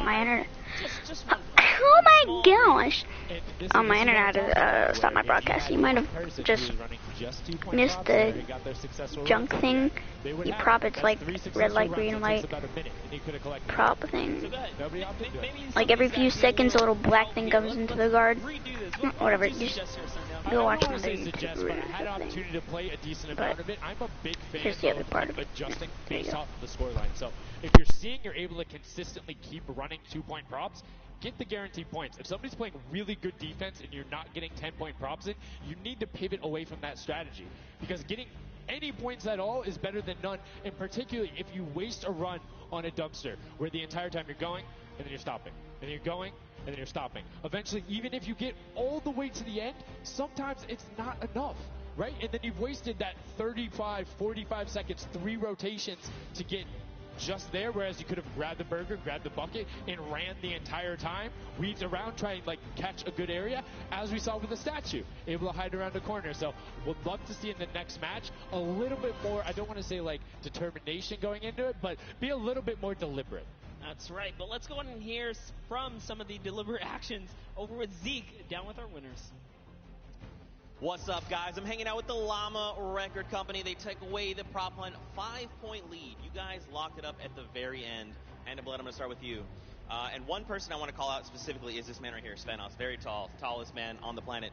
my internet. Oh my gosh! My internet had to stop my broadcast. You might have just missed the junk thing. You prop, it's like red light, green light prop thing. Like every few seconds a little black thing comes into the guard. Whatever, just go watch another YouTuber thing. But here's the other part of it. There you go. So if you're seeing you're able to consistently keep running 2-point props, get the guaranteed points. If somebody's playing really good defense and you're not getting 10-point props in, you need to pivot away from that strategy. Because getting any points at all is better than none, and particularly if you waste a run on a dumpster where the entire time you're going and then you're stopping, and then you're going and then you're stopping. Eventually, even if you get all the way to the end, sometimes it's not enough, right? And then you've wasted that 35, 45 seconds, 3 rotations to get just there, whereas you could have grabbed the burger, grabbed the bucket, and ran the entire time, weaved around, trying to like catch a good area, as we saw with the statue, able to hide around the corner. So would love to see in the next match a little bit more, I don't want to say like determination going into it, but be a little bit more deliberate. That's right, but let's go on and hear from some of the deliberate actions over with Zeke, down with our winners. What's up, guys? I'm hanging out with the Llama Record Company. They took away the prop hunt 5-point lead. You guys locked it up at the very end. And I'm going to start with you. And one person I want to call out specifically is this man right here, Svenos. Very tall, tallest man on the planet.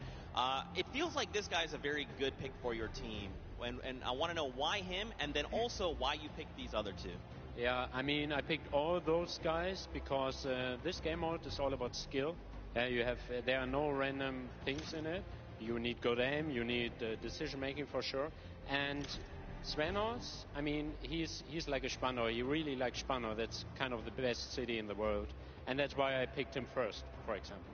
It feels like this guy's a very good pick for your team. And I want to know why him, and then also why you picked these other two. Yeah, I mean, I picked all those guys because this game mode is all about skill. There are no random things in it. You need good aim, you need decision making for sure. And Svenos, I mean, he's like a Spandau. He really likes Spandau. That's kind of the best city in the world. And that's why I picked him first, for example.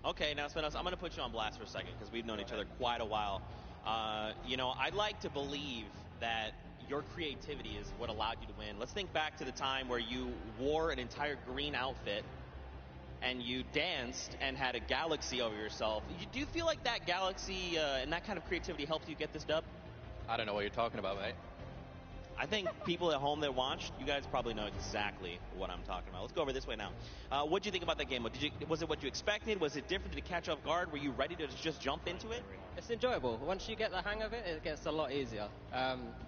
Okay, now Svenos, I'm going to put you on blast for a second because we've known each other quite a while. You know, I'd like to believe that your creativity is what allowed you to win. Let's think back to the time where you wore an entire green outfit and you danced and had a galaxy over yourself. Do you feel like that galaxy and that kind of creativity helped you get this dub? I don't know what you're talking about, mate. I think people at home that watched, you guys probably know exactly what I'm talking about. Let's go over this way now. What did you think about that game? Was it what you expected? Was it different? Did it catch off guard? Were you ready to just jump into it? It's enjoyable. Once you get the hang of it, it gets a lot easier.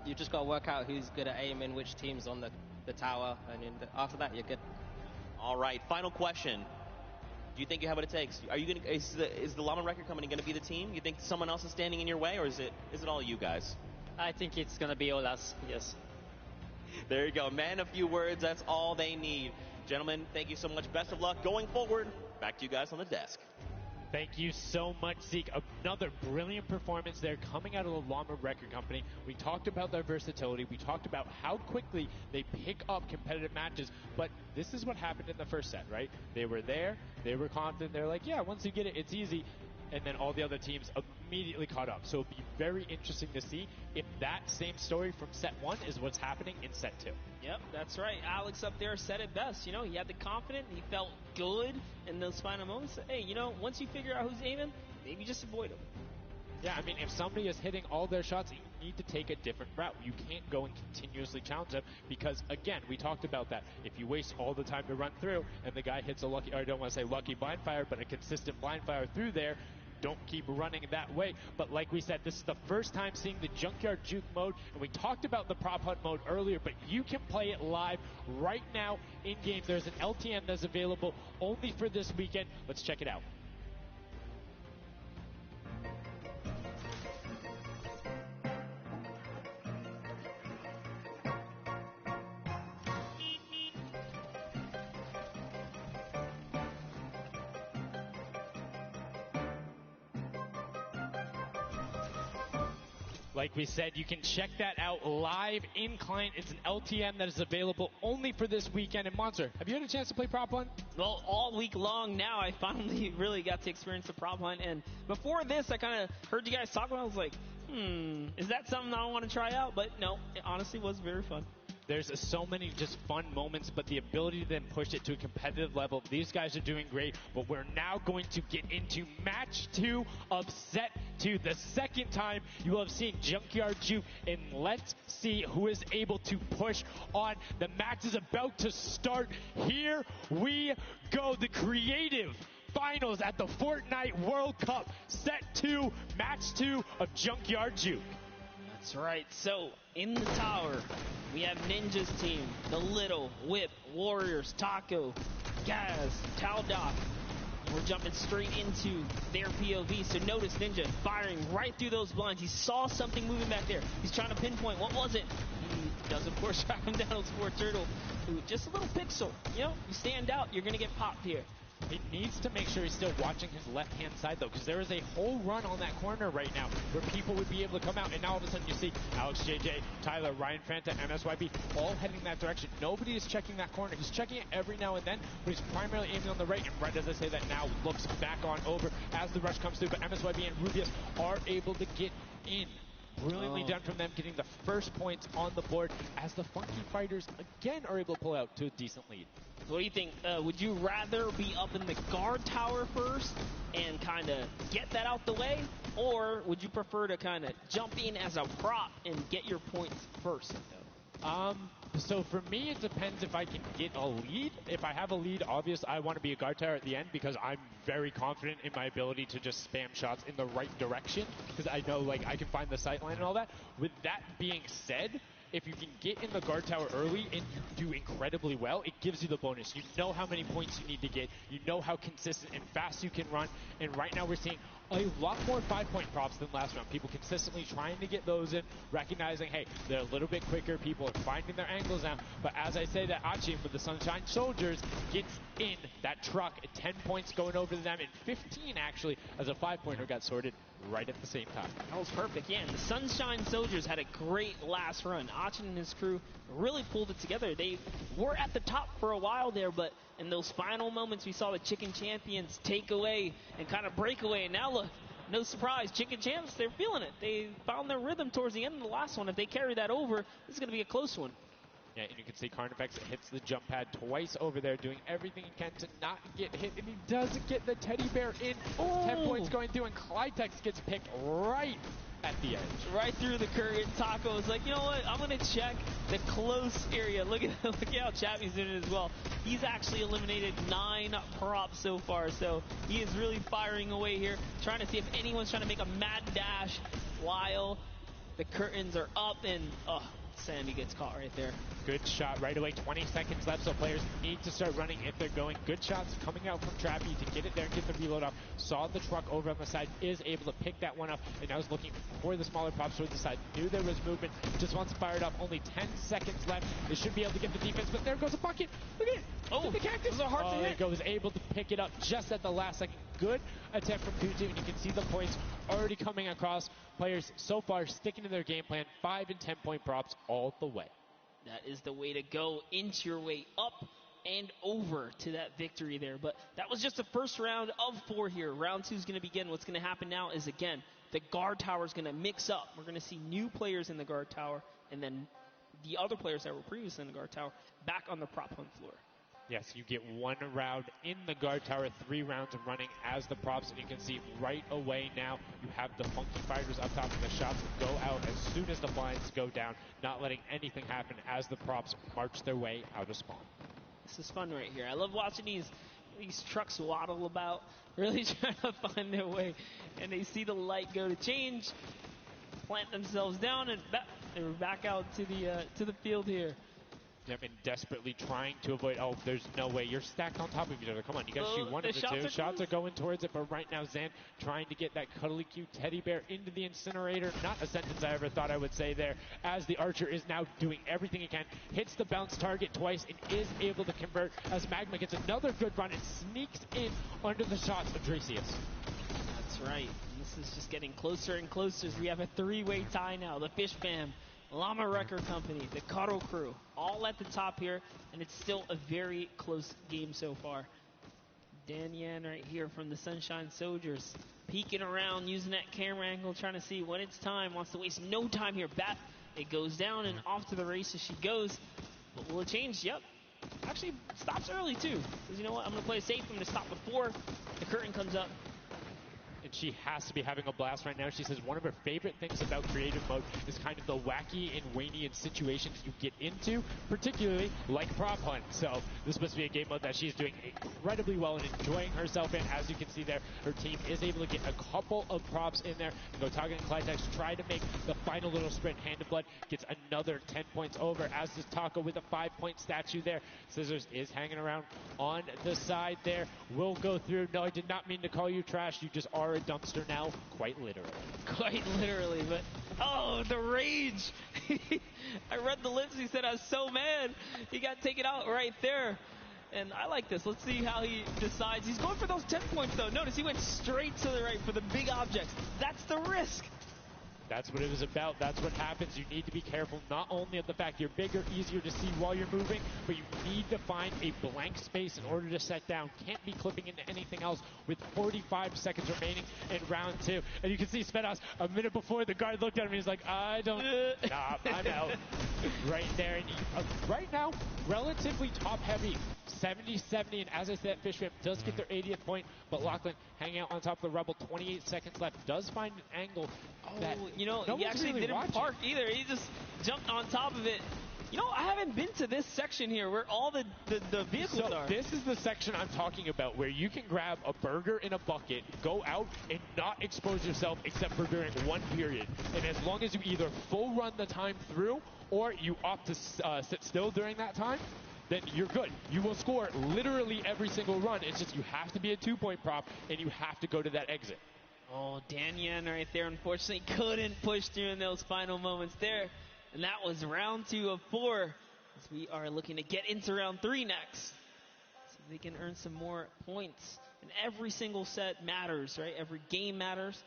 You just got to work out who's good at aiming, which team's on the tower, and after that, you're good. All right, final question. Do you think you have what it takes? Are you gonna? Is the Llama Record Company going to be the team? You think someone else is standing in your way, or is it all you guys? I think it's going to be all us, yes. There you go. Man, a few words, that's all they need. Gentlemen, thank you so much. Best of luck going forward. Back to you guys on the desk. Thank you so much, Zeke. Another brilliant performance there coming out of the Llama Record Company. We talked about their versatility. We talked about how quickly they pick up competitive matches. But this is what happened in the first set, right? They were there. They were confident. They're like, yeah, once you get it, it's easy. And then all the other teams immediately caught up. So it'll be very interesting to see if that same story from set 1 is what's happening in set 2. Yep, that's right. Alex up there said it best. You know, he had the confidence. He felt good in those final moments. Hey, you know, once you figure out who's aiming, maybe just avoid him. Yeah, I mean, if somebody is hitting all their shots, you need to take a different route. You can't go and continuously challenge them because, again, we talked about that. If you waste all the time to run through and the guy hits a lucky, or I don't want to say lucky blind fire, but a consistent blind fire through there, don't keep running that way. But like we said, this is the first time seeing the Junkyard Juke mode, and we talked about the Prop Hunt mode earlier, but you can play it live right now in-game. There's an LTN that's available only for this weekend. Let's check it out. Like we said, you can check that out live in client. It's an LTN that is available only for this weekend. And Monster, have you had a chance to play Prop Hunt? Well, all week long now, I finally really got to experience the Prop Hunt. And before this, I kind of heard you guys talk about it. I was like, is that something I want to try out? But no, it honestly was very fun. There's so many just fun moments, but the ability to then push it to a competitive level. These guys are doing great, but we're now going to get into match 2 of set 2. The second time you will have seen Junkyard Juke, and let's see who is able to push on. The match is about to start. Here we go. The creative finals at the Fortnite World Cup. Set 2, match 2 of Junkyard Juke. That's right. So, in the tower, we have Ninja's team, the Little, Whip, Warriors, Taco, Gaz, Taldoc. We're jumping straight into their POV. So notice Ninja firing right through those blinds. He saw something moving back there. He's trying to pinpoint. What was it? He does, of course, track him down with Sport Turtle, who just a little pixel. You know, you stand out, you're going to get popped here. He needs to make sure he's still watching his left-hand side, though, because there is a whole run on that corner right now where people would be able to come out, and now all of a sudden you see Alex JJ, Tyler, Ryan Fanta, MSYB all heading that direction. Nobody is checking that corner. He's checking it every now and then, but he's primarily aiming on the right, and right as I say that now looks back on over as the rush comes through, but MSYB and Rubius are able to get in. Brilliantly done from them, getting the first points on the board as the Funky Fighters again are able to pull out to a decent lead. What do you think? Would you rather be up in the guard tower first and kind of get that out the way? Or would you prefer to kind of jump in as a prop and get your points first? So for me, it depends if I can get a lead. If I have a lead, obviously I want to be a guard tower at the end because I'm very confident in my ability to just spam shots in the right direction because I know like I can find the sight line and all that. With that being said, if you can get in the guard tower early and you do incredibly well, it gives you the bonus. You know how many points you need to get. You know how consistent and fast you can run. And right now we're seeing a lot more 5-point props than last round. People consistently trying to get those in, recognizing, hey, they're a little bit quicker. People are finding their angles now. But as I say that Achi for the Sunshine Soldiers gets in that truck. 10 points going over to them, and 15 actually as a 5-pointer got sorted right at the same time. That was perfect. Yeah, and the Sunshine Soldiers had a great last run. Achin and his crew really pulled it together. They were at the top for a while there, but in those final moments, we saw the Chicken Champions take away and kind of break away. And now look, no surprise, Chicken Champs, they're feeling it. They found their rhythm towards the end of the last one. If they carry that over, this is going to be a close one. Yeah, and you can see Carnifex hits the jump pad twice over there, doing everything he can to not get hit, and he does get the teddy bear in. Oh. 10 points going through, and Clytex gets picked right at the edge. Right through the current. Taco is like, you know what, I'm going to check the close area. Look at how Chappie's doing it as well. He's actually eliminated 9 props so far, so he is really firing away here, trying to see if anyone's trying to make a mad dash while the curtains are up, and Sammy gets caught right there. Good shot right away. 20 seconds left, so players need to start running if they're going. Good shots coming out from Trappy to get it there and get the reload off. Saw the truck over on the side, is able to pick that one up, and now is looking for the smaller props towards the side. Knew there was movement, just wants to fire it up. Only 10 seconds left. They should be able to get the defense, but there goes a bucket. Look at it. Oh, the cactus. hard to hit. There goes, able to pick it up just at the last second. Good attempt from Kutu, and you can see the points already coming across. Players so far sticking to their game plan. 5 and 10 point props all the way. That is the way to go. Inch your way up and over to that victory there. But that was just the first round of 4 here. Round 2 is going to begin. What's going to happen now is, again, the guard tower is going to mix up. We're going to see new players in the guard tower, and then the other players that were previously in the guard tower back on the prop hunt floor. Yes, you get 1 round in the guard tower, 3 rounds of running as the props, and you can see right away now you have the Funky Fighters up top, and the shots go out as soon as the blinds go down, not letting anything happen as the props march their way out of spawn. This is fun right here. I love watching these trucks waddle about, really trying to find their way, and they see the light go to change, plant themselves down, and they're back out to the field here. Yep, and desperately trying to avoid. Oh, there's no way. You're stacked on top of each other. Come on, you got to shoot one of the two. Shots are going towards it, but right now Zan trying to get that cuddly cute teddy bear into the incinerator. Not a sentence I ever thought I would say there, as the Archer is now doing everything he can. Hits the bounce target twice and is able to convert as Magma gets another good run and sneaks in under the shots of Dracius. That's right. This is just getting closer and closer as we have a 3-way tie now. The Fish Fam, Llama Record Company, the Cuddle Crew, all at the top here, and it's still a very close game so far. Dan Yan right here from the Sunshine Soldiers, peeking around, using that camera angle, trying to see when it's time, wants to waste no time here. Bat, it goes down and off to the races she goes. But will it change? Yep. Actually, stops early too. Says, you know what? I'm going to play it safe. I'm going to stop before the curtain comes up. And she has to be having a blast right now. She says one of her favorite things about creative mode is kind of the wacky and Waynian situations you get into, particularly like prop hunt. So this must be a game mode that she's doing incredibly well and enjoying herself in. As you can see there, her team is able to get a couple of props in there. Gotaga and Clytex try to make the final little sprint. Hand of Blood gets another 10 points over, as does Taco with a 5-point statue there. Scissors is hanging around on the side there. Will go through. No, I did not mean to call you trash. You just are a dumpster now, quite literally. Quite literally, but oh, the rage. I read the lips. He said, I was so mad. He got taken out right there. And I like this. Let's see how he decides. He's going for those 10 points, though. Notice he went straight to the right for the big objects. That's the risk. That's what it was about. That's what happens. You need to be careful not only of the fact you're bigger, easier to see while you're moving, but you need to find a blank space in order to set down. Can't be clipping into anything else with 45 seconds remaining in round 2. And you can see Spedos a minute before the guard looked at him. He's like, I don't. Nah, I'm out. Right there. And right now, relatively top heavy. 70-70, and as I said, Fishfam does get their 80th point, but Lachlan hanging out on top of the Rebel. 28 seconds left. Does find an angle that you know, no he actually really didn't watching. park either. He just jumped on top of it. You know, I haven't been to this section here where all the vehicles are. This is the section I'm talking about, where you can grab a burger in a bucket, go out, and not expose yourself except for during one period. And as long as you either full run the time through, or you opt to sit still during that time, then you're good. You will score literally every single run. It's just you have to be a 2-point prop, and you have to go to that exit. Oh, Dan Yen right there, unfortunately, couldn't push through in those final moments there. And that was round 2 of 4. As we are looking to get into round 3 next. So they can earn some more points. And every single set matters, right? Every game matters,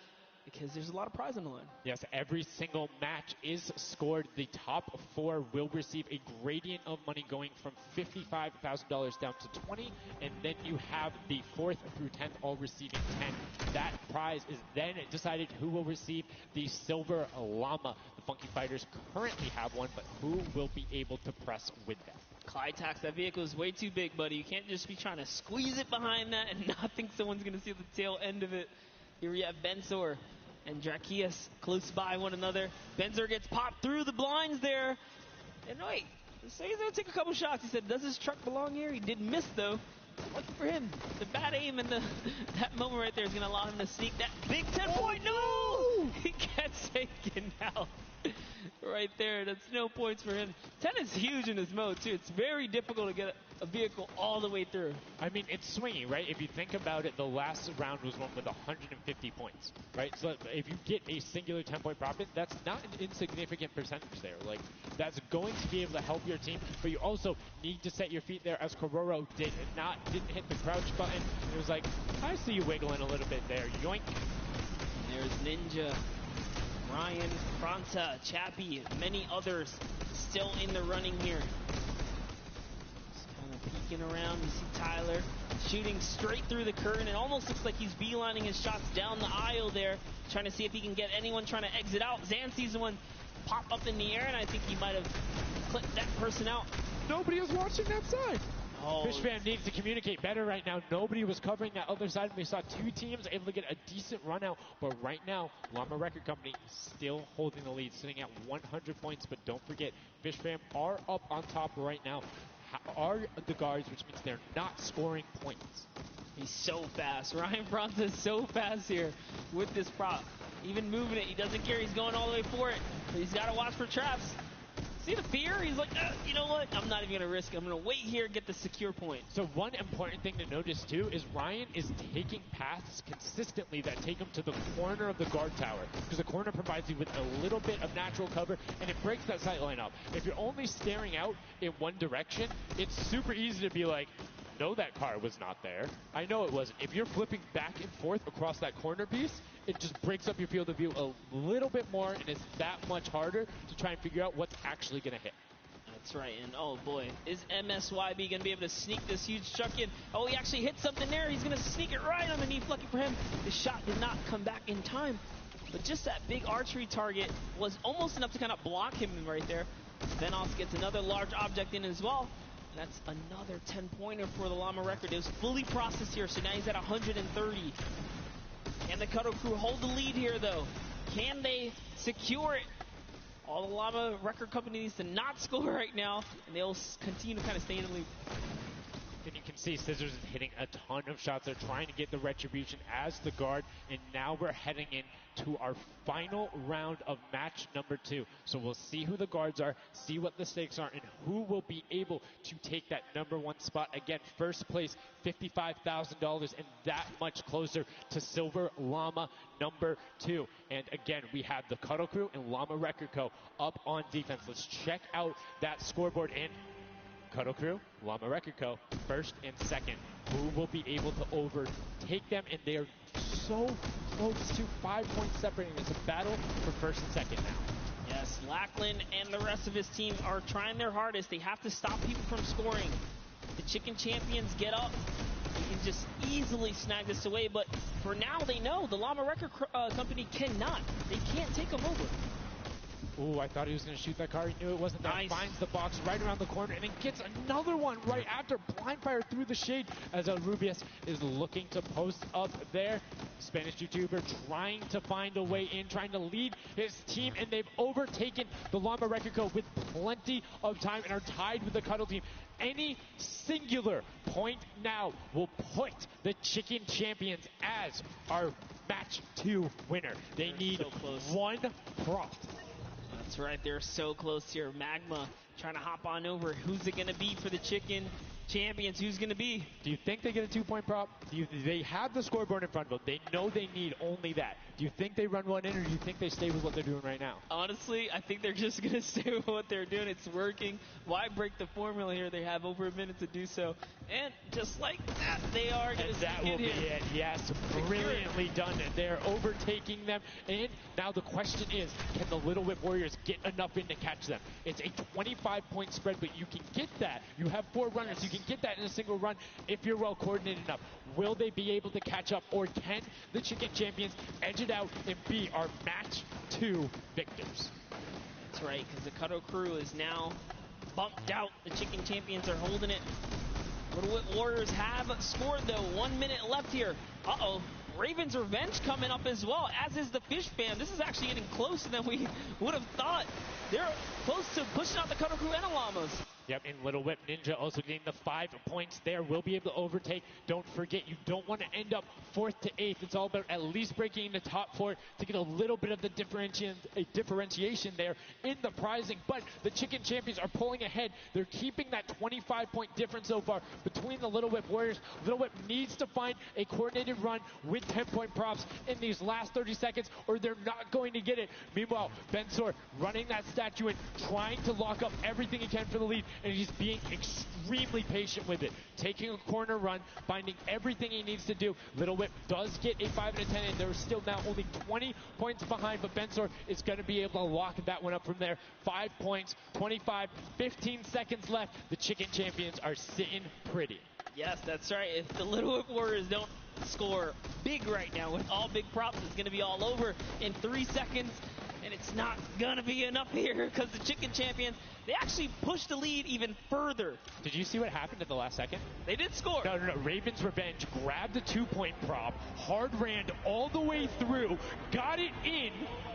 because there's a lot of prize on the line. Yes, every single match is scored. The top 4 will receive a gradient of money going from $55,000 down to 20, and then you have the 4th through 10th all receiving 10. That prize is then decided who will receive the Silver Llama. The Funky Fighters currently have one, but who will be able to press with them? Clytax, that vehicle is way too big, buddy. You can't just be trying to squeeze it behind that and not think someone's going to see the tail end of it. Here we have Bensor and Drakias close by one another. Bensor gets popped through the blinds there. And wait, so he's going to take a couple shots. He said, does this truck belong here? He did miss, though. Lucky for him. The bad aim and that moment right there is going to allow him to sneak that big 10-point. No! He gets taken out. Right there. That's no points for him. 10 is huge in this mode, too. It's very difficult to get a vehicle all the way through. I mean, it's swingy, right? If you think about it, the last round was one with 150 points, right? So if you get a singular 10-point profit, that's not an insignificant percentage there. Like, that's going to be able to help your team, but you also need to set your feet there, as Kororo didn't hit the crouch button. It was like, I see you wiggling a little bit there. Yoink. And there's Ninja, Ryan, Fronta, Chappie, and many others still in the running here. Peeking around, you see Tyler shooting straight through the curtain. It almost looks like he's beelining his shots down the aisle there, trying to see if he can get anyone trying to exit out. Zan sees one pop up in the air, and I think he might have clipped that person out. Nobody is watching that side. Oh. Fishfam needs to communicate better right now. Nobody was covering that other side. We saw 2 teams able to get a decent run out, but right now, Llama Record Company still holding the lead, sitting at 100 points. But don't forget, Fishfam are up on top right now. Are the guards, which means they're not scoring points. He's so fast. Ryan Fronta is so fast here with this prop. Even moving it, he doesn't care. He's going all the way for it. But he's got to watch for traps. See the fear? He's like, you know what? I'm not even going to risk it. I'm going to wait here and get the secure point. So one important thing to notice, too, is Ryan is taking paths consistently that take him to the corner of the guard tower, because the corner provides you with a little bit of natural cover, and it breaks that sight line up. If you're only staring out in one direction, it's super easy to be like, no, that car was not there. I know it wasn't. If you're flipping back and forth across that corner piece, it just breaks up your field of view a little bit more, and it's that much harder to try and figure out what's actually going to hit. That's right, and oh boy, is MSYB going to be able to sneak this huge truck in? Oh, he actually hit something there. He's going to sneak it right underneath. Lucky for him, the shot did not come back in time. But just that big archery target was almost enough to kind of block him right there. Venos gets another large object in as well. And that's another 10-pointer for the Llama record. It was fully processed here, so now he's at 130. Can the Cuddle Crew hold the lead here, though? Can they secure it? All the Llama record company needs to not score right now, and they'll continue to kind of stay in the lead. And you can see Scissors is hitting a ton of shots. They're trying to get the retribution as the guard, and now we're heading into our final round of match number 2. So we'll see who the guards are, see what the stakes are, and who will be able to take that number 1 spot. Again, first place, $55,000, and that much closer to Silver Llama number 2. And again, we have the Cuddle Crew and Llama Record Co. up on defense. Let's check out that scoreboard. And Cuddle Crew, Llama Record Co., first and second. Who will be able to overtake them? And they are so close to 5 points separating. It's a battle for first and second now. Yes, Lackland and the rest of his team are trying their hardest. They have to stop people from scoring. The Chicken Champions get up. They can just easily snag this away. But for now, they know the Llama Record Company cannot. They can't take them over. Ooh, I thought he was going to shoot that car. He knew it wasn't there. Nice. Finds the box right around the corner and then gets another one right after. Blind fire through the shade as Rubius is looking to post up there. Spanish YouTuber trying to find a way in, trying to lead his team, and they've overtaken the Llama Record Co. with plenty of time and are tied with the Cuddle team. Any singular point now will put the Chicken Champions as our match 2 winner. They need so 1 prop. That's right, they're so close here. Magma trying to hop on over. Who's it going to be for the Chicken Champions? Who's going to be? Do you think they get a 2-point prop? They have the scoreboard in front of them. They know they need only that. Do you think they run one in, or do you think they stay with what they're doing right now? Honestly, I think they're just going to stay with what they're doing. It's working. Why break the formula here? They have over a minute to do so. And just like that, they are going to that will be it. Yes, brilliantly done. They're overtaking them. And now the question is, can the Little Whip Warriors get enough in to catch them? It's a 25-point spread, but you can get that. You have 4 runners. You can get that in a single run if you're well coordinated enough. Will they be able to catch up, or can the Chicken Champions edge it out and be our match 2 victors? That's right, because the Cuddle Crew is now bumped out. The Chicken Champions are holding it. Little Whip Warriors have scored, though. 1 minute left here. Uh-oh. Raven's Revenge coming up as well, as is the Fish Fam. This is actually getting closer than we would have thought. They're close to pushing out the Cuddle Crew and the Llamas. Yep, and Little Whip Ninja also getting the 5 points there. Will be able to overtake. Don't forget, you don't want to end up 4th to 8th. It's all about at least breaking the top 4 to get a little bit of the differentiation there in the prizing. But the Chicken Champions are pulling ahead. They're keeping that 25-point difference so far between the Little Whip Warriors. Little Whip needs to find a coordinated run with 10-point props in these last 30 seconds, or they're not going to get it. Meanwhile, Bensor running that statue in, trying to lock up everything he can for the lead, and he's being extremely patient with it. Taking a corner run, finding everything he needs to do. Little Whip does get a 5 and a 10, and they're still now only 20 points behind, but Bensor is going to be able to lock that one up from there. 5 points, 25, 15 seconds left. The Chicken Champions are sitting pretty. Yes, that's right. If the Little Whip Warriors don't score big right now with all big props, it's going to be all over in 3 seconds. And it's not going to be enough here because the Chicken Champions, they actually pushed the lead even further. Did you see what happened at the last second? They did score. No. Raven's Revenge grabbed the 2-point prop, hard ran all the way through, got it in,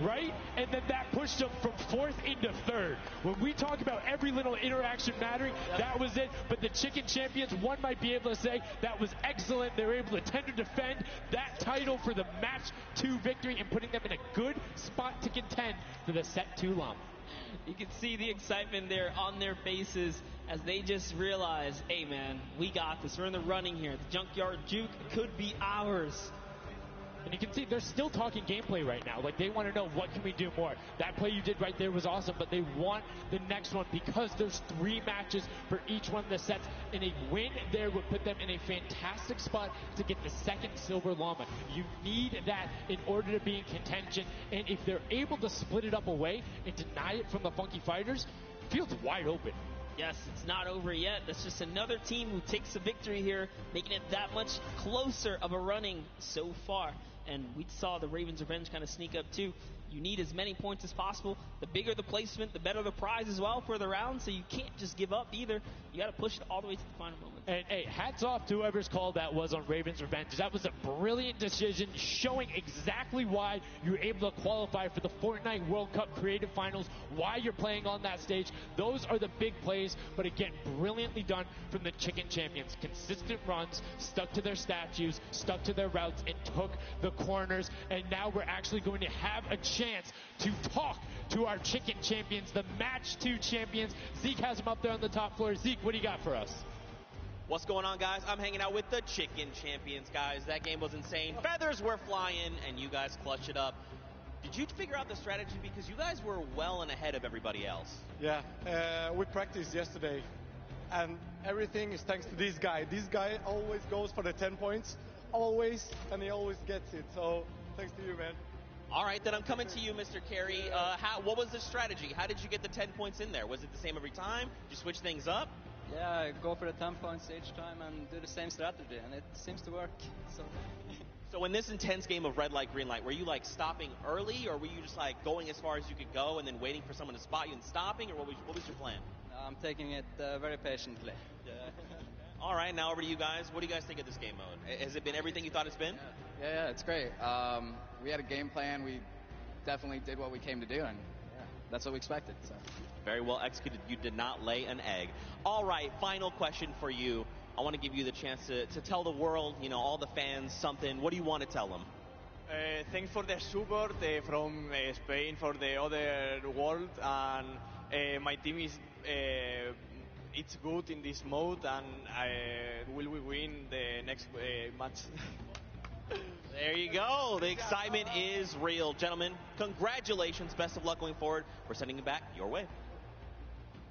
right? And then that pushed them from 4th into 3rd. When we talk about every little interaction mattering, that was it. But the Chicken Champions, one might be able to say that was excellent. They were able to tend to defend that title for the match 2 victory and putting them in a good spot to contend for the set 2 Llama. You can see the excitement there on their faces as they just realize, hey man, we got this. We're in the running here. The Junkyard Juke could be ours. And you can see they're still talking gameplay right now. Like, they want to know, what can we do more? That play you did right there was awesome, but they want the next one because there's 3 matches for each one of the sets, and a win there would put them in a fantastic spot to get the 2nd Silver Llama. You need that in order to be in contention, and if they're able to split it up away and deny it from the Funky Fighters, field's wide open. Yes, it's not over yet. That's just another team who takes a victory here, making it that much closer of a running so far. And we saw the Ravens Revenge kind of sneak up too. You need as many points as possible. The bigger the placement, the better the prize as well for the round, so you can't just give up either. You got to push it all the way to the final moment. And hey, hats off to whoever's call that was on Raven's Revenge. That was a brilliant decision, showing exactly why you're able to qualify for the Fortnite World Cup Creative Finals, why you're playing on that stage. Those are the big plays, but again, brilliantly done from the Chicken Champions. Consistent runs, stuck to their statues, stuck to their routes, and took the corners. And now we're actually going to have a chance to talk to our Chicken Champions, the Match 2 champions. Zeke has them up there on the top floor. Zeke, what do you got for us? What's going on, guys? I'm hanging out with the Chicken Champions, guys. That game was insane. Feathers were flying, and you guys clutched it up. Did you figure out the strategy? Because you guys were well and ahead of everybody else. Yeah, we practiced yesterday, and everything is thanks to this guy. This guy always goes for the 10 points, always, and he always gets it. So thanks to you, man. All right, then I'm coming to you, Mr. Carey. What was the strategy? How did you get the 10 points in there? Was it the same every time? Did you switch things up? Yeah, go for the 10 points each time and do the same strategy, and it seems to work. So in this intense game of red light, green light, were you like stopping early, or were you just like going as far as you could go and then waiting for someone to spot you and stopping, or what was your plan? I'm taking it very patiently. All right, now over to you guys. What do you guys think of this game mode? Has it been everything you thought it's been? Yeah, it's great. We had a game plan. We definitely did what we came to do, and that's what we expected. So. Very well executed. You did not lay an egg. All right, final question for you. I want to give you the chance to tell the world, all the fans something. What do you want to tell them? Thanks for the support from Spain for the other world, and my team is it's good in this mode, and will we win the next match? There you go. The excitement is real. Gentlemen, congratulations. Best of luck going forward. We're sending it back your way.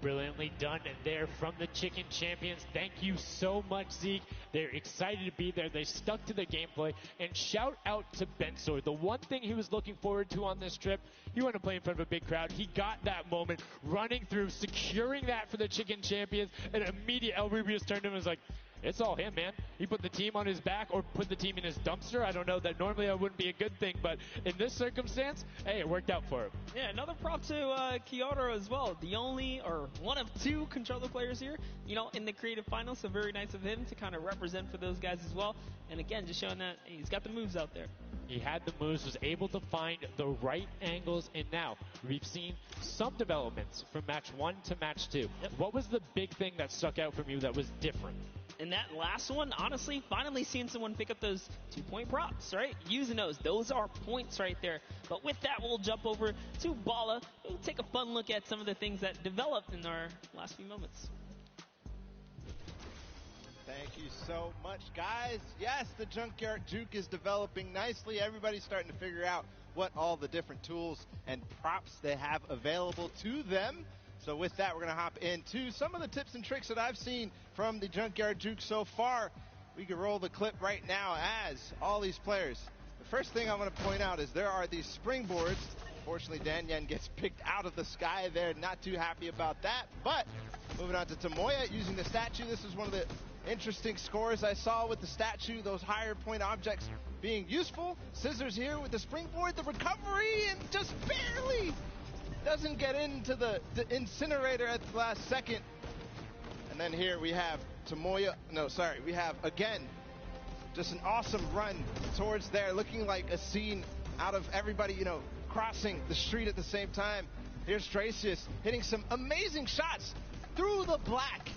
Brilliantly done there from the Chicken Champions. Thank you so much, Zeke. They're excited to be there. They stuck to the gameplay. And shout out to Bensor. The one thing he was looking forward to on this trip, he wanted to play in front of a big crowd. He got that moment, running through, securing that for the Chicken Champions. And immediate El Rubius turned to him and was like, it's all him, man. He put the team on his back or put the team in his dumpster. I don't know. That normally that wouldn't be a good thing, but in this circumstance, hey, it worked out for him. Yeah, another prop to Kyoto as well. The only or one of two controller players here, in the creative finals. So very nice of him to kind of represent for those guys as well. And again, just showing that he's got the moves out there. He had the moves, was able to find the right angles, and now we've seen some developments from match 1 to match 2. Yep. What was the big thing that stuck out from you that was different? And that last one, honestly, finally seeing someone pick up those 2-point props, right? Using those are points right there. But with that, we'll jump over to Bala. We'll take a fun look at some of the things that developed in our last few moments. Thank you so much, guys. Yes, the Junkyard Juke is developing nicely. Everybody's starting to figure out what all the different tools and props they have available to them. So with that, we're going to hop into some of the tips and tricks that I've seen from the Junkyard Juke so far. We can roll the clip right now as all these players. The first thing I want to point out is there are these springboards. Unfortunately, Dan Yen gets picked out of the sky there. Not too happy about that. But moving on to Tomoya using the statue. This is one of the interesting scores I saw with the statue. Those higher point objects being useful. Scissors here with the springboard. The recovery and just barely doesn't get into the incinerator at the last second. And then here we have we have again just an awesome run towards there, looking like a scene out of everybody crossing the street at the same time. Here's Dracius hitting some amazing shots through the black,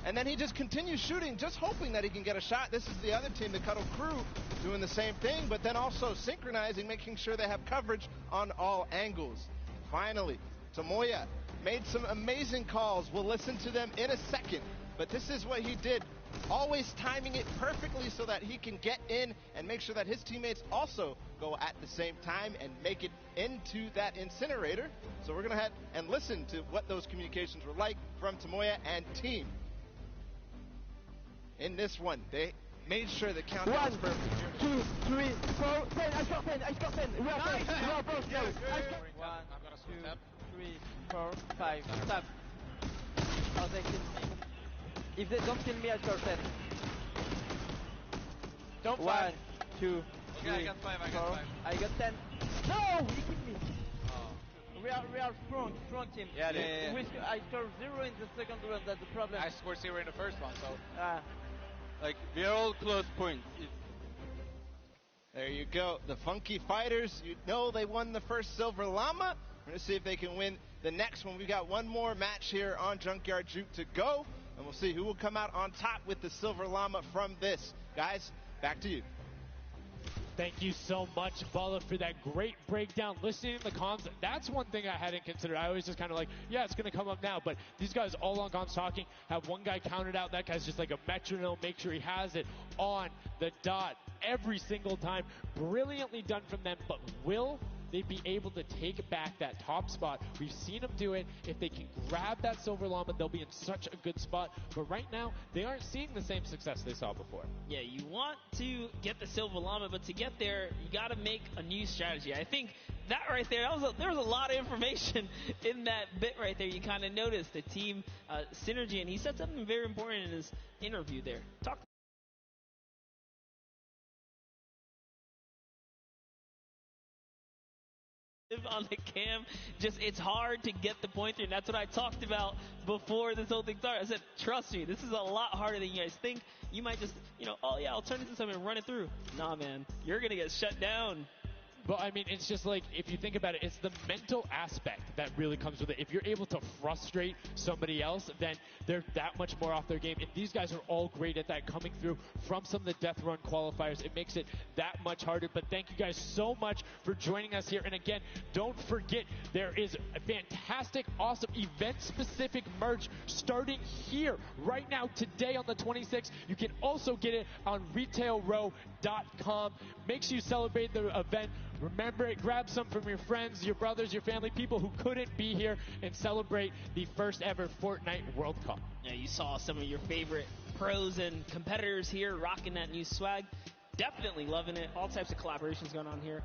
and then he just continues shooting, just hoping that he can get a shot. This is the other team, the Cuddle Crew, doing the same thing, but then also synchronizing, making sure they have coverage on all angles. Finally, Tomoya made some amazing calls. We'll listen to them in a second, but this is what he did, always timing it perfectly so that he can get in and make sure that his teammates also go at the same time and make it into that incinerator. So we're going to head and listen to what those communications were like from Tomoya and team. In this one, they made sure the countdown was perfect. 1, 2, 3, 4, 10. I score 10. I score 10. We are both go. 1, 2, 3, 4, 5. Tap. I'll take it. If they don't kill me, I score 10. Don't 1, 2, 3, Okay, I got 5. 4. I got 10. No! He killed me. we are strong team. Yeah, I scored 0 in the second round. That's the problem. I scored 0 in the first one, so like we are all close points. There you go. The Funky Fighters, you know they won the first Silver Llama. We're going to see if they can win the next one. We've got one more match here on Junkyard Juke to go, and we'll see who will come out on top with the Silver Llama from this. Guys, back to you. Thank you so much, Bala, for that great breakdown. Listening to the comms, that's one thing I hadn't considered. I always just kind of like, yeah, it's going to come up now. But these guys all on comms talking, have one guy counted out. That guy's just like a metronome, make sure he has it on the dot every single time. Brilliantly done from them, but will they be able to take back that top spot? We've seen them do it. If they can grab that Silver Llama, they'll be in such a good spot. But right now, they aren't seeing the same success they saw before. Yeah, you want to get the Silver Llama, but to get there, you got to make a new strategy. I think that right there, there was a lot of information in that bit right there. You kind of noticed the team synergy, and he said something very important in his interview there. Talk on the cam, just it's hard to get the pointer, and that's what I talked about before this whole thing started. I said, trust me, this is a lot harder than you guys think. You might just, oh yeah, I'll turn it into something and run it through. Nah, man, you're gonna get shut down. But I mean, it's just like, if you think about it, it's the mental aspect that really comes with it. If you're able to frustrate somebody else, then they're that much more off their game. And these guys are all great at that, coming through from some of the Death Run qualifiers. It makes it that much harder. But thank you guys so much for joining us here. And again, don't forget, there is a fantastic, awesome event-specific merch starting here right now, today on the 26th. You can also get it on retailrow.com. Make sure you celebrate the event. Remember it, grab some from your friends, your brothers, your family, people who couldn't be here, and celebrate the first ever Fortnite World Cup. Yeah, you saw some of your favorite pros and competitors here rocking that new swag. Definitely loving it. All types of collaborations going on here.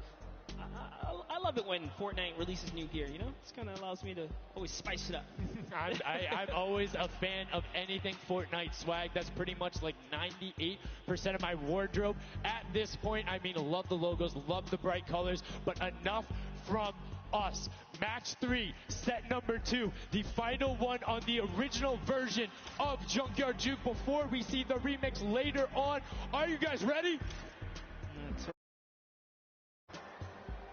I love it when Fortnite releases new gear, It kind of allows me to always spice it up. I'm always a fan of anything Fortnite swag. That's pretty much like 98% of my wardrobe at this point. I mean, love the logos, love the bright colors, but enough from us. Match 3, set number 2, the final one on the original version of Junkyard Juke before we see the remix later on. Are you guys ready?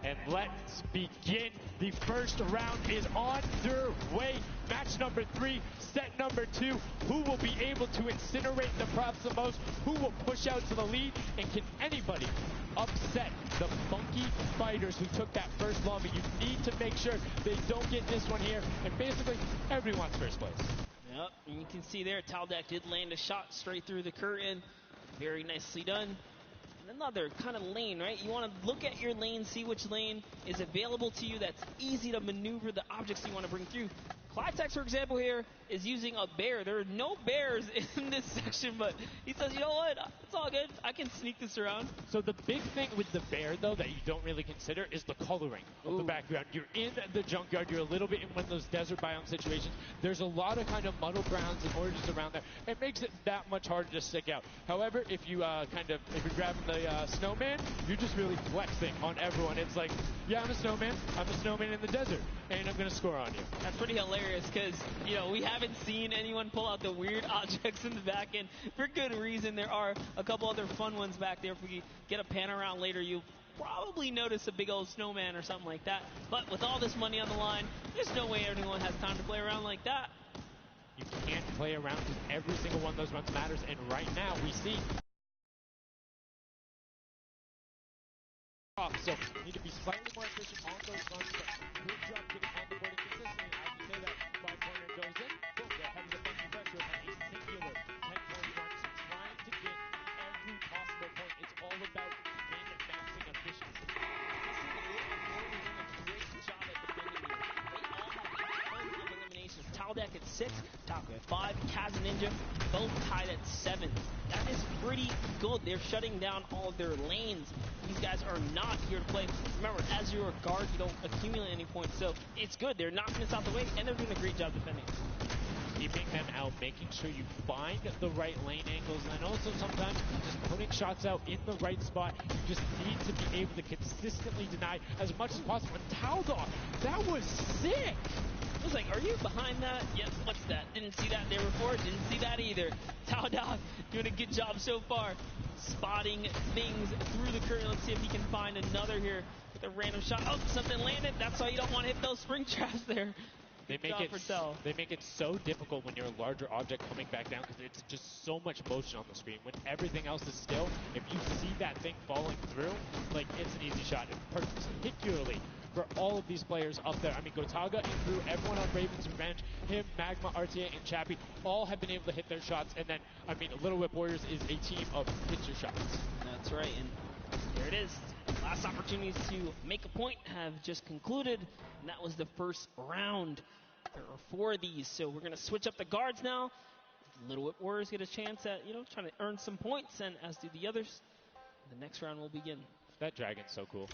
And let's begin. The first round is on their way. Match number 3, set number 2. Who will be able to incinerate the props the most? Who will push out to the lead? And can anybody upset the Funky Fighters who took that first llama? You need to make sure they don't get this one here. And basically, everyone's first place. Yep, and you can see there, Taldak did land a shot straight through the curtain. Very nicely done. Another kind of lane, right? You want to look at your lane, see which lane is available to you that's easy to maneuver the objects you want to bring through. Clytex, for example, here is using a bear. There are no bears in this section, but he says, you know what? It's all good. I can sneak this around. So the big thing with the bear, though, that you don't really consider is the coloring of the background. You're in the junkyard. You're a little bit in one of those desert biome situations. There's a lot of kind of muddle browns and oranges around there. It makes it that much harder to stick out. However, if you're grabbing the snowman, you're just really flexing on everyone. It's like, yeah, I'm a snowman. I'm a snowman in the desert, and I'm going to score on you. That's pretty hilarious because, we haven't seen anyone pull out the weird objects in the back end for good reason. There are a couple other fun ones back there. If we get a pan around later, you'll probably notice a big old snowman or something like that. But with all this money on the line, there's no way anyone has time to play around like that. You can't play around because every single one of those runs matters, and right now we see so you need to be slightly more efficient on those runs, but good job getting on the board consistently. As you say that 5-pointer goes in, boom, there comes the Funky Pressure on a singular 10-point run. So trying to get every possible point. It's all about min-maxing efficiency. Taldak at 6, Taco at 5, Kaz and Ninja both tied at 7. That is pretty good. They're shutting down all of their lanes. These guys are not here to play. Remember, as you're a guard, you don't accumulate any points, so it's good. They're knocking us out the way, and they're doing a great job defending. keeping them out, making sure you find the right lane angles, and also sometimes just putting shots out in the right spot. You just need to be able to consistently deny as much as possible. And Taldog, that was sick! I was like, are you behind that? Yep, what's that? Didn't see that there before, didn't see that either. Taldog doing a good job so far, spotting things through the curtain. Let's see if he can find another here with a random shot. Oh, something landed. That's why you don't want to hit those spring traps there. They make it so difficult when you're a larger object coming back down because it's just so much motion on the screen. When everything else is still, if you see that thing falling through, like, it's an easy shot. Particularly for all of these players up there. I mean, Gotaga and Drew, everyone on Raven's Revenge, him, Magma, RTA, and Chappie, all have been able to hit their shots. And then, I mean, Little Whip Warriors is a team of hit your shots. That's right, and there it is. Last opportunities to make a point have just concluded, and that was the first round. There are 4 of these, so we're going to switch up the guards now. Little Whip Warriors get a chance at, trying to earn some points, and as do the others. The next round will begin. That dragon's so cool.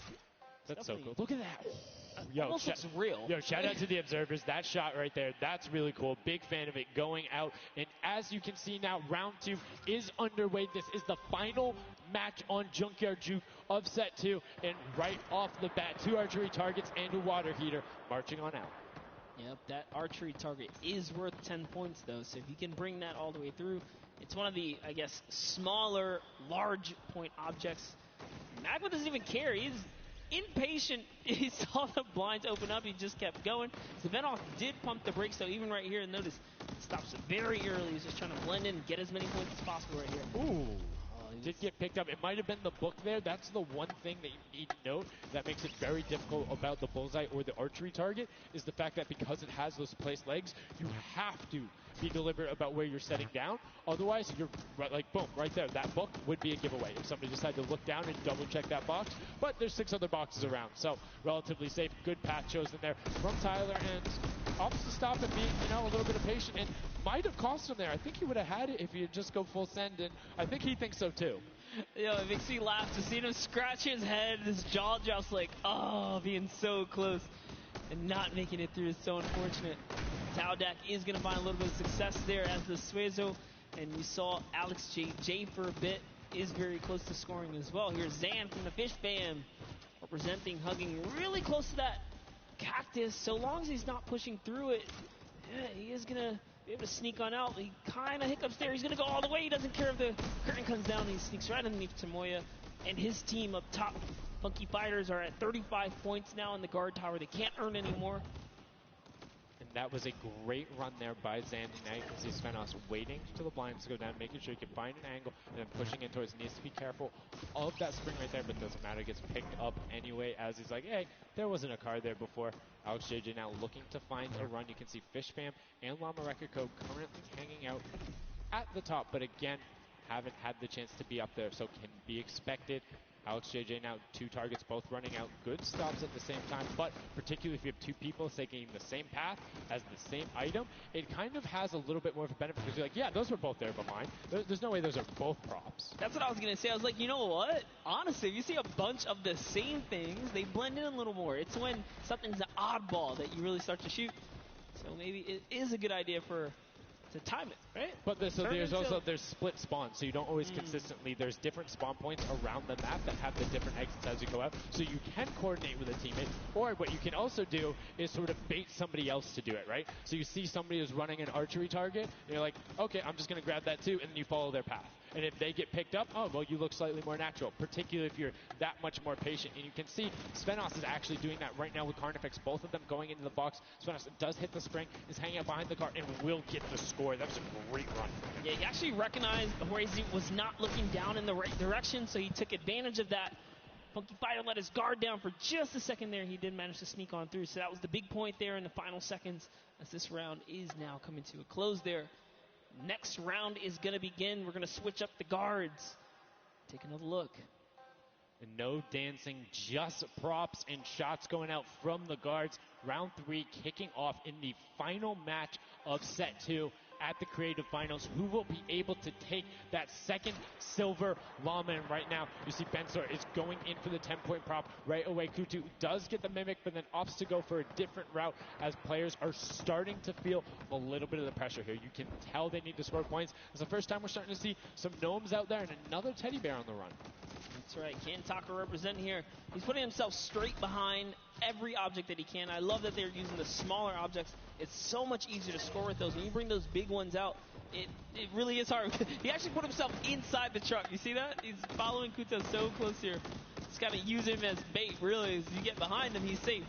That's so cool. Look at that. Almost looks real. Yo, shout out to the observers. That shot right there, that's really cool. Big fan of it going out. And as you can see now, round 2 is underway. This is the final match on Junkyard Juke of set 2. And right off the bat, 2 archery targets and a water heater marching on out. Yep, that archery target is worth 10 points, though. So if you can bring that all the way through, it's one of the, I guess, smaller, large point objects. Magma doesn't even care. He's impatient. He saw the blinds open up. He just kept going. Svenoff did pump the brakes, though, even right here. Notice, stops very early. He's just trying to blend in and get as many points as possible right here. Ooh. Did get picked up. It might have been the book there. That's the one thing that you need to note that makes it very difficult about the bullseye or the archery target, is the fact that because it has those placed legs, you have to be deliberate about where you're setting down. Otherwise, you're like, boom, right there. That book would be a giveaway if somebody decided to look down and double check that box. But there's 6 other boxes around, so relatively safe. Good path chosen there from Tyler, and opts to stop and being, a little bit of patient, and might have cost him there. I think he would have had it if he had just go full send, and I think he thinks so too. It makes me laugh to see him scratch his head, his jaw drops like, oh, being so close and not making it through is so unfortunate. Taldog is going to find a little bit of success there as the Suezo, and we saw Alex J for a bit, is very close to scoring as well. Here's Zan from the Fish Fam, representing, hugging really close to that cactus. So long as he's not pushing through it, yeah, he is going to be able to sneak on out. He kind of hiccups there. He's going to go all the way. He doesn't care if the curtain comes down. He sneaks right underneath Tamoya and his team up top. Funky Fighters are at 35 points now in the guard tower. They can't earn any more. And that was a great run there by Zandy. Now you can see Svenos waiting till the blinds go down, making sure he can find an angle, and then pushing in towards. Needs to be careful of that spring right there, but doesn't matter. It gets picked up anyway as he's like, hey, there wasn't a card there before. Alex JJ now looking to find a run. You can see Fish Fam and Llama Record Code currently hanging out at the top, but again, haven't had the chance to be up there, so can be expected. Alex JJ now 2 targets, both running out. Good stops at the same time, but particularly if you have 2 people taking the same path as the same item, it kind of has a little bit more of a benefit because you're like, yeah, those were both there but mine. There's no way those are both props. That's what I was going to say. I was like, you know what? Honestly, if you see a bunch of the same things, they blend in a little more. It's when something's an oddball that you really start to shoot. So maybe it is a good idea to time it, right? But there's split spawns, so you don't always consistently. There's different spawn points around the map that have the different exits as you go out, so you can coordinate with a teammate. Or what you can also do is sort of bait somebody else to do it, right? So you see somebody who's running an archery target, and you're like, okay, I'm just going to grab that too, and then you follow their path. And if they get picked up, oh, well, you look slightly more natural, particularly if you're that much more patient. And you can see Svenos is actually doing that right now with Carnifex, both of them going into the box. Svenos does hit the spring, is hanging out behind the car, and will get the score. That was a great run. Yeah, he actually recognized Horazi was not looking down in the right direction, so he took advantage of that. Funky Fighter let his guard down for just a second there. He did manage to sneak on through, so that was the big point there in the final seconds as this round is now coming to a close there. Next round is going to begin. We're going to switch up the guards. Take another look. And no dancing, just props and shots going out from the guards. Round 3 kicking off in the final match of set 2 at the Creative Finals. Who will be able to take that second silver llama? And right now, you see Bensor is going in for the 10-point prop right away. Kutu does get the Mimic, but then opts to go for a different route as players are starting to feel a little bit of the pressure here. You can tell they need to score points. It's the first time we're starting to see some gnomes out there and another teddy bear on the run. That's right, Kantaka representing here. He's putting himself straight behind every object that he can. I love that they're using the smaller objects. It's so much easier to score with those. When you bring those big ones out, it really is hard. He actually put himself inside the truck. You see that? He's following Kuta so close here. Just got to use him as bait, really. As you get behind him, he's safe.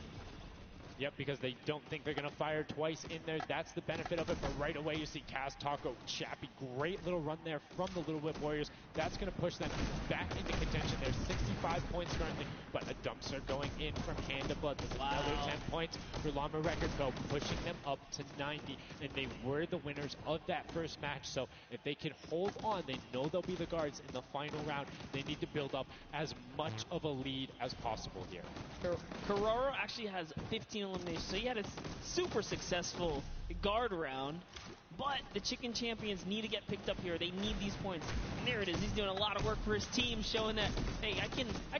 Yep, because they don't think they're going to fire twice in there. That's the benefit of it. But right away, you see Kaz, Taco, Chappie. Great little run there from the Little Whip Warriors. That's going to push them back into contention. There's 65 points currently, but a dumpster going in from Hand of Blood. There's another 10 points for Llama Record Co., pushing them up to 90. And they were the winners of that first match. So if they can hold on, they know they'll be the guards in the final round. They need to build up as much of a lead as possible here. Carraro actually has 15 eliminations, so he had a super successful guard round, but the Chicken Champions need to get picked up here. They need these points. And there it is. He's doing a lot of work for his team, showing that, hey, I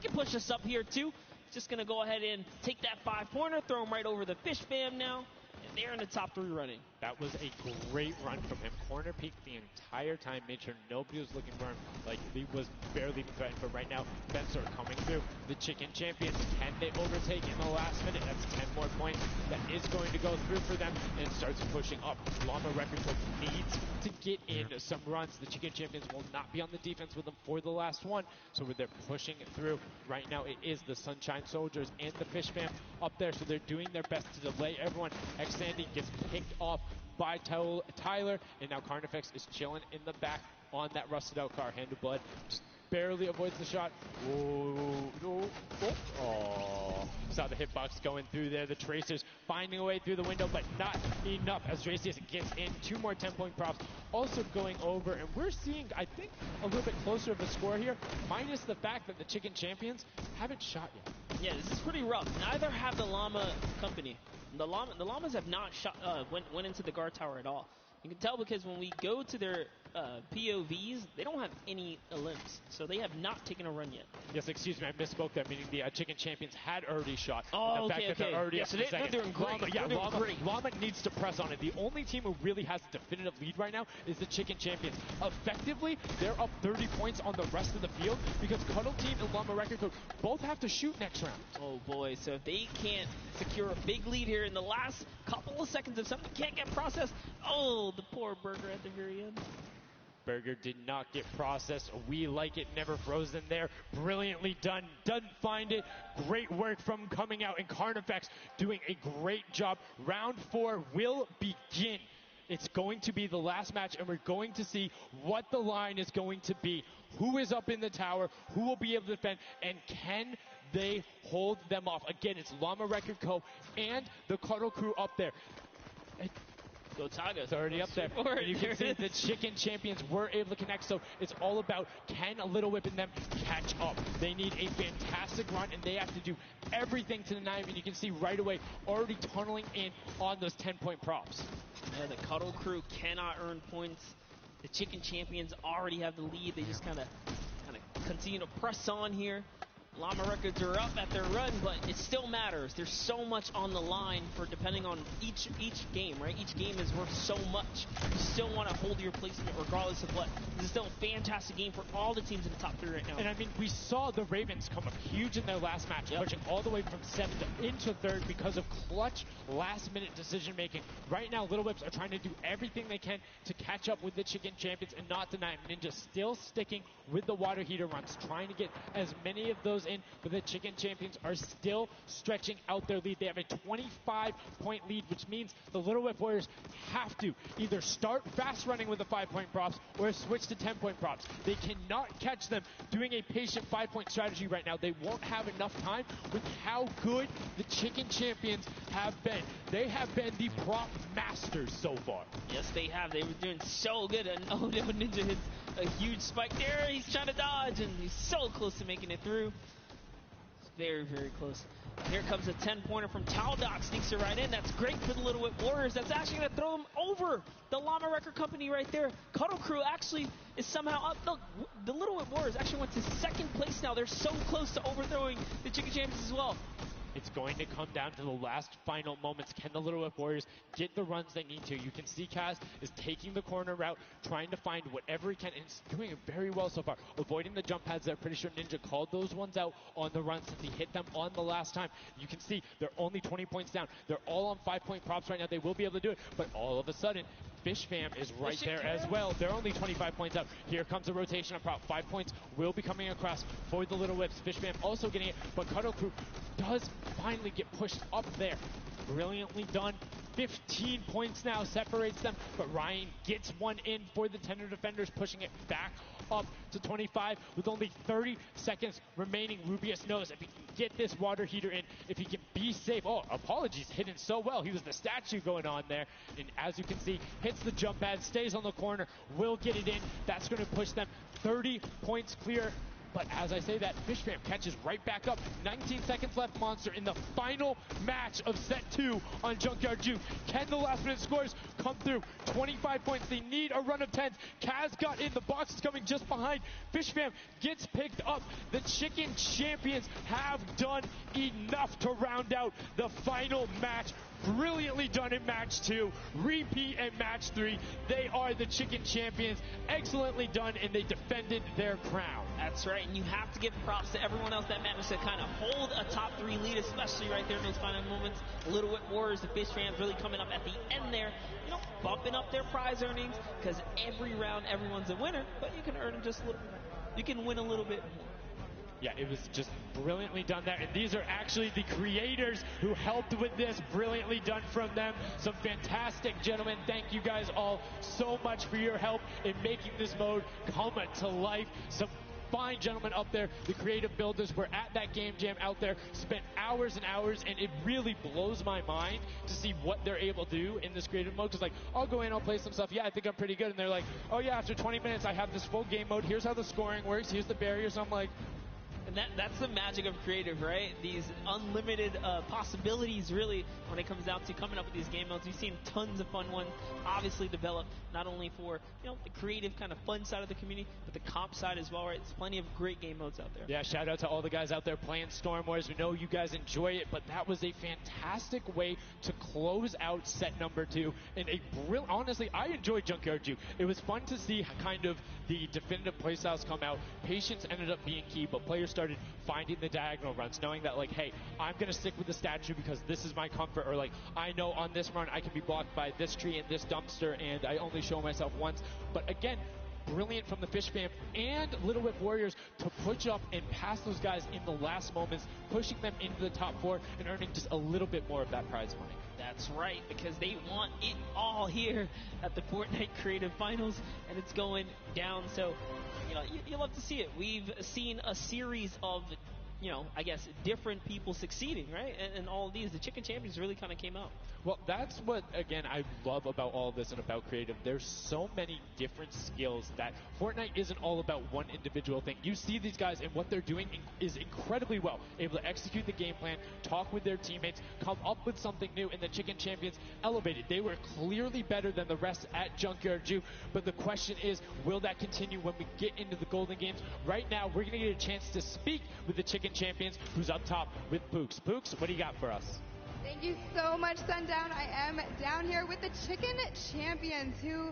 can push this up here too. Just going to go ahead and take that 5-pointer, throw him right over the fish fam now. And they're in the top 3 running. That was a great run from him. Corner peeked the entire time, made sure nobody was looking for him. Like, he was barely even threatened. But right now, Bensor coming through. The Chicken Champions, can they overtake in the last minute? That's 10 more points. That is going to go through for them. And it starts pushing up. Llama Record Co. needs to get in some runs. The Chicken Champions will not be on the defense with them for the last one. So they're pushing it through. Right now, it is the Sunshine Soldiers and the Fish Fam up there. So they're doing their best to delay everyone. Sandy gets picked off by Tyler, and now Carnifex is chilling in the back on that rusted out car. Hand of Blood just barely avoids the shot. Saw the hitbox going through there. The Tracers finding a way through the window, but not enough as Dracius gets in. 2 more 10-point props also going over, and we're seeing, I think, a little bit closer of a score here, minus the fact that the Chicken Champions haven't shot yet. Yeah, this is pretty rough. Neither have the Llama Company. The Llamas have not shot, went into the guard tower at all. You can tell because when we go to their POVs, they don't have any limbs, so they have not taken a run yet. Yes, excuse me, I misspoke there, meaning the Chicken Champions had already shot. Oh, the fact that they're already up so in second. they're doing great. Llama needs to press on it. The only team who really has a definitive lead right now is the Chicken Champions. Effectively, they're up 30 points on the rest of the field because Cuddle Team and Llama Record Co. both have to shoot next round. Oh boy, so if they can't secure a big lead here in the last couple of seconds, if something can't get processed, oh, the poor Burger at the very end. Burger did not get processed. We like it, never frozen there. Brilliantly done. Doesn't find it. Great work from coming out, and Carnifex doing a great job. Round 4 will begin. It's going to be the last match, and we're going to see what the line is going to be. Who is up in the tower? Who will be able to defend? And can they hold them off? Again, it's Llama Record Co. and the Cuddle Crew up there. Gotaga. It's already up there. And you can see the Chicken Champions were able to connect, so it's all about can a Little Whip and them catch up. They need a fantastic run, and they have to do everything to deny them. And you can see right away already tunneling in on those 10-point props. Yeah, the Cuddle Crew cannot earn points. The Chicken Champions already have the lead. They just kind of continue to press on here. Llama Records are up at their run, but it still matters. There's so much on the line for depending on each game, right? Each game is worth so much. You still want to hold your placement regardless of what. This is still a fantastic game for all the teams in the top 3 right now. And I mean, we saw the Ravens come up huge in their last match, pushing all the way from 7th into 3rd because of clutch last-minute decision-making. Right now, Little Whips are trying to do everything they can to catch up with the Chicken Champions and not deny them. Ninja still sticking with the water heater runs, trying to get as many of those in, but the Chicken Champions are still stretching out their lead. They have a 25-point lead, which means the Little Whip Warriors have to either start fast running with the 5-point props or switch to 10-point props. They cannot catch them doing a patient 5-point strategy right now. They won't have enough time with how good the Chicken Champions have been. They have been the prop masters so far. Yes, they have. They were doing so good, and oh no, Ninja hits a huge spike there. He's trying to dodge, and he's so close to making it through. It's very, very close. Here comes a 10-pointer from Taldock, sneaks it right in. That's great for the Little Whip Warriors. That's actually going to throw them over the Llama Record Company right there. Cuddle Crew actually is somehow up. Look, the Little Whip Warriors actually went to second place now. They're so close to overthrowing the Chicken Champions as well. It's going to come down to the last final moments. Can the Little Whip Warriors get the runs they need to? You can see Kaz is taking the corner route, trying to find whatever he can, and he's doing it very well so far. Avoiding the jump pads there. Pretty sure Ninja called those ones out on the run since he hit them on the last time. You can see they're only 20 points down. They're all on 5-point props right now. They will be able to do it, but all of a sudden, Fish Fam is right there as well. They're only 25 points out. Here comes a rotation of prop. 5 points will be coming across for the Little Whips. Fish Fam also getting it, but Cuddle Crew does finally get pushed up there. Brilliantly done. 15 points now separates them, but Ryan gets one in for the Tender Defenders, pushing it back up to 25 with only 30 seconds remaining. Rubius knows if he can get this water heater in, if he can be safe. Oh, apologies, hidden so well. He was the statue going on there, and as you can see, hits the jump pad, stays on the corner, will get it in. That's going to push them 30 points clear. But as I say that, Fish Fam catches right back up. 19 seconds left, Monster, in the final match of set 2 on Junkyard Juke. Can the last minute scores come through? 25 points. They need a run of 10s. Kaz got in. The box is coming just behind. Fish Fam gets picked up. The Chicken Champions have done enough to round out the final match. Brilliantly done in match 2. Repeat in match 3. They are the Chicken Champions. Excellently done, and they defended their crown. That's right, and you have to give props to everyone else that managed to kind of hold a top 3 lead, especially right there in those final moments. Little Whip Warriors, the Fish Fans really coming up at the end there, you know, bumping up their prize earnings, because every round everyone's a winner, but you can earn just a little, you can win a little bit more. Yeah, it was just brilliantly done there. And these are actually the creators who helped with this. Brilliantly done from them. Some fantastic gentlemen. Thank you guys all so much for your help in making this mode come to life. Some fine gentlemen up there, the creative builders, were at that game jam out there, spent hours and hours, and it really blows my mind to see what they're able to do in this creative mode. Because, like, I'll go in, I'll play some stuff, yeah, I think I'm pretty good, and they're like, oh yeah, after 20 minutes I have this full game mode, here's how the scoring works, here's the barriers. I'm like, and that's the magic of creative, right? These unlimited possibilities, really, when it comes down to coming up with these game modes. We've seen tons of fun ones obviously develop, not only for, you know, the creative kind of fun side of the community, but the comp side as well, right? There's plenty of great game modes out there. Yeah, shout out to all the guys out there playing Storm Wars. We know you guys enjoy it, but that was a fantastic way to close out set number 2. And a brilliant, honestly, I enjoyed Junkyard Juke. It was fun to see kind of the definitive playstyles come out. Patience ended up being key, but players started finding the diagonal runs, knowing that, like, hey, I'm going to stick with the statue because this is my comfort, or like, I know on this run I can be blocked by this tree and this dumpster, and I only show myself once. But again, brilliant from the Fish Fam and Little Whip Warriors to push up and pass those guys in the last moments, pushing them into the top 4 and earning just a little bit more of that prize money. That's right, because they want it all here at the Fortnite Creative Finals, and it's going down. So, you know, you love to see it. We've seen a series of, you know, I guess, different people succeeding, right? And all of these, the Chicken Champions really kind of came out. Well, that's what, again, I love about all of this and about creative. There's so many different skills that Fortnite isn't all about one individual thing. You see these guys, and what they're doing is incredibly well. Able to execute the game plan, talk with their teammates, come up with something new, and the Chicken Champions elevated. They were clearly better than the rest at Junkyard Juke, but the question is, will that continue when we get into the Golden Games? Right now, we're going to get a chance to speak with the Chicken Champions, who's up top with Pooks. Pooks, what do you got for us? Thank you so much, Sundown. I am down here with the Chicken Champions, who